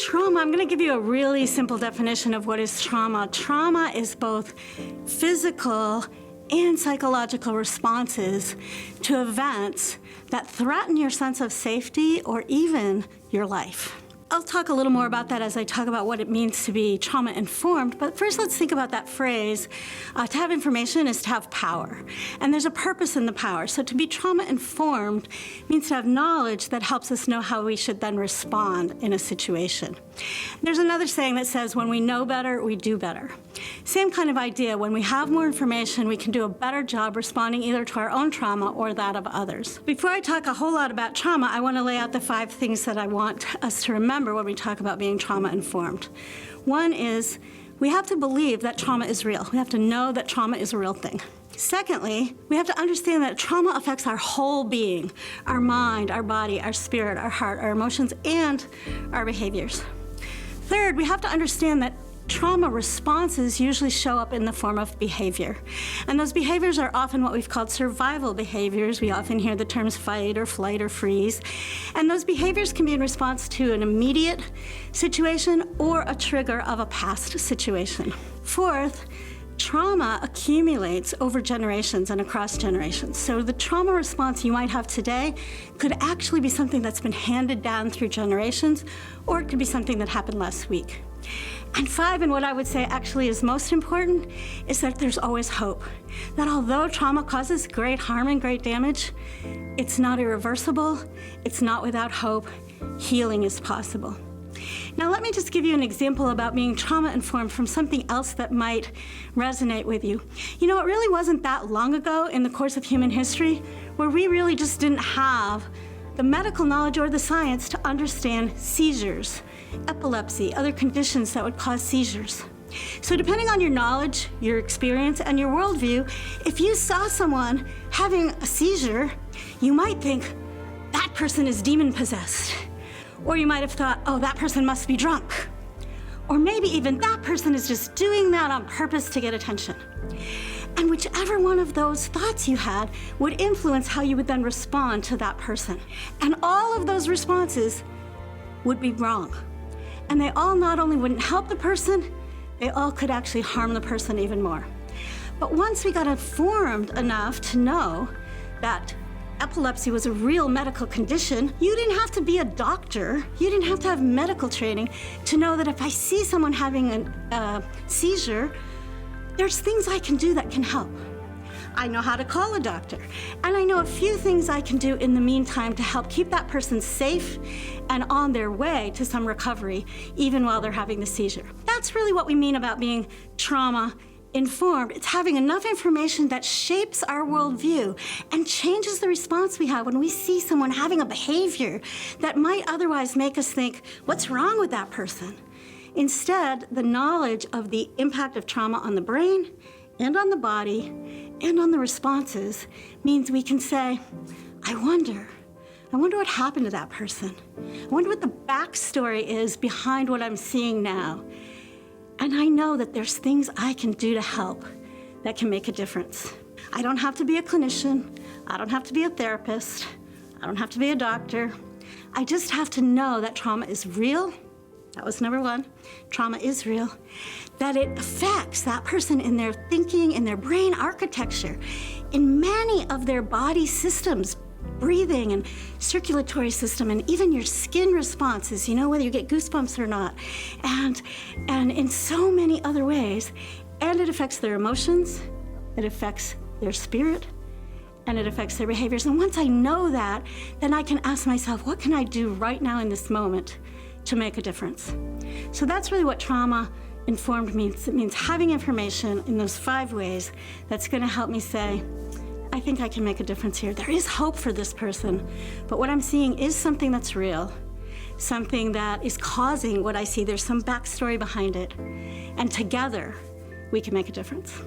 Trauma, I'm going to give you a really simple definition of what is trauma. Trauma is both physical and psychological responses to events that threaten your sense of safety or even your life. I'll talk a little more about that as I talk about what it means to be trauma-informed, but first let's think about that phrase. To have information is to have power, and there's a purpose in the power. So to be trauma-informed means to have knowledge that helps us know how we should then respond in a situation. There's another saying that says, when we know better, we do better. Same kind of idea. When we have more information, we can do a better job responding either to our own trauma or that of others. Before I talk a whole lot about trauma, I want to lay out the 5 things that I want us to remember when we talk about being trauma-informed. One is we have to believe that trauma is real. We have to know that trauma is a real thing. Secondly, we have to understand that trauma affects our whole being, our mind, our body, our spirit, our heart, our emotions, and our behaviors. Third, we have to understand that trauma responses usually show up in the form of behavior. And those behaviors are often what we've called survival behaviors. We often hear the terms fight or flight or freeze. And those behaviors can be in response to an immediate situation or a trigger of a past situation. Fourth, trauma accumulates over generations and across generations. So the trauma response you might have today could actually be something that's been handed down through generations, or it could be something that happened last week. And 5, and what I would say actually is most important, is that there's always hope. That although trauma causes great harm and great damage, it's not irreversible, it's not without hope. Healing is possible. Now let me just give you an example about being trauma-informed from something else that might resonate with you. You know, it really wasn't that long ago in the course of human history where we really just didn't have the medical knowledge or the science to understand seizures, epilepsy, other conditions that would cause seizures. So depending on your knowledge, your experience, and your worldview, if you saw someone having a seizure, you might think, that person is demon-possessed. Or you might have thought, oh, that person must be drunk. Or maybe even that person is just doing that on purpose to get attention. And whichever one of those thoughts you had would influence how you would then respond to that person. And all of those responses would be wrong. And they all not only wouldn't help the person, they all could actually harm the person even more. But once we got informed enough to know that epilepsy was a real medical condition, you didn't have to be a doctor, you didn't have to have medical training to know that if I see someone having a seizure, there's things I can do that can help. I know how to call a doctor, and I know a few things I can do in the meantime to help keep that person safe and on their way to some recovery, even while they're having the seizure. That's really what we mean about being trauma-informed. It's having enough information that shapes our worldview and changes the response we have when we see someone having a behavior that might otherwise make us think, what's wrong with that person? Instead, the knowledge of the impact of trauma on the brain and on the body and on the responses means we can say, I wonder what happened to that person. I wonder what the backstory is behind what I'm seeing now. And I know that there's things I can do to help that can make a difference. I don't have to be a clinician. I don't have to be a therapist. I don't have to be a doctor. I just have to know that trauma is real. That was number 1. Trauma is real. That it affects that person in their thinking, in their brain architecture, in many of their body systems, breathing and circulatory system, and even your skin responses, you know, whether you get goosebumps or not, and in so many other ways. And it affects their emotions, it affects their spirit, and it affects their behaviors. And once I know that, then I can ask myself, what can I do right now in this moment to make a difference? So that's really what trauma-informed means. It means having information in those 5 ways that's gonna help me say, I think I can make a difference here. There is hope for this person, but what I'm seeing is something that's real, something that is causing what I see. There's some backstory behind it, and together we can make a difference.